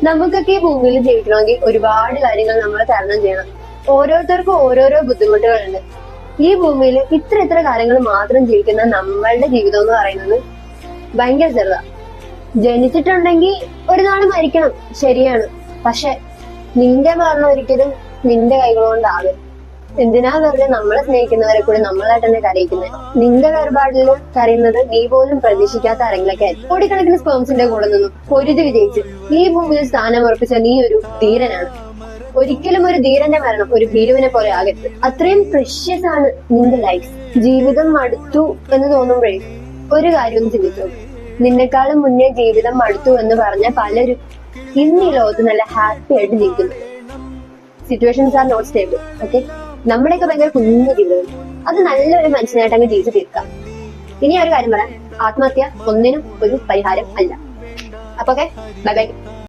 നമുക്കൊക്കെ ഈ ഭൂമിയിൽ ജീവിക്കണമെങ്കിൽ ഒരുപാട് കാര്യങ്ങൾ നമ്മൾ തരണം ചെയ്യണം. ഓരോരുത്തർക്കും ഓരോരോ ബുദ്ധിമുട്ടുകളുണ്ട്. ഈ ഭൂമിയിൽ ഇത്ര കാര്യങ്ങൾ മാത്രം ജീവിക്കുന്ന നമ്മളുടെ ജീവിതം എന്ന് പറയുന്നത് ഭയങ്കര ചെറുതാ. ജനിച്ചിട്ടുണ്ടെങ്കിൽ ഒരു നാൾ മരിക്കണം, ശരിയാണ്. പക്ഷെ നിന്റെ മരണം ഒരിക്കലും നിന്റെ കൈകൾ കൊണ്ടാകും. എന്തിനാ വെറുതെ നമ്മളെ സ്നേഹിക്കുന്നവരെ കൂടി നമ്മളായിട്ട് തന്നെ കരയിക്കുന്നത്? നിന്റെ വേർപാടിൽ കരയുന്നത് നീ പോലും പ്രതീക്ഷിക്കാത്ത ആരെങ്കിലൊക്കെ ആയിരിക്കും. കോടിക്കണക്കിന് സ്പേംസിന്റെ കൂടെ നിന്നും പൊരുതി വിജയിച്ച് ഈ ഭൂമിയിൽ സ്ഥാനം ഉറപ്പിച്ച നീ ഒരു ധീരനാണ്. ഒരിക്കലും ഒരു ധീരന്റെ മരണം ഒരു ഭീരുവിനെ പോലെ ആകരുത്. അത്രയും പ്രഷ്യസ് ആണ് നിന്റെ ലൈഫ്. ജീവിതം മടുത്തു എന്ന് തോന്നുമ്പോഴേ ഒരു കാര്യം ഒന്ന് ചിന്തിച്ചു. നിന്നെക്കാളും മുന്നേ ജീവിതം മടുത്തു എന്ന് പറഞ്ഞ പലരും ഇന്ന് ഈ ലോകത്ത് നല്ല ഹാപ്പി ആയിട്ട് ജീവിക്കുന്നു. Situations are not stable. Okay, നമ്മുടെയൊക്കെ ഭയങ്കര കുഞ്ഞു ജീവിതം, അത് നല്ലൊരു മനുഷ്യനായിട്ട് അങ്ങ് ജീവിച്ചു തീർക്കാം. ഇനി ഒരു കാര്യം പറയാം, ആത്മഹത്യ ഒന്നിനും ഒരു പരിഹാരം അല്ല. അപ്പൊ ഓക്കെ, ബൈ ബൈ.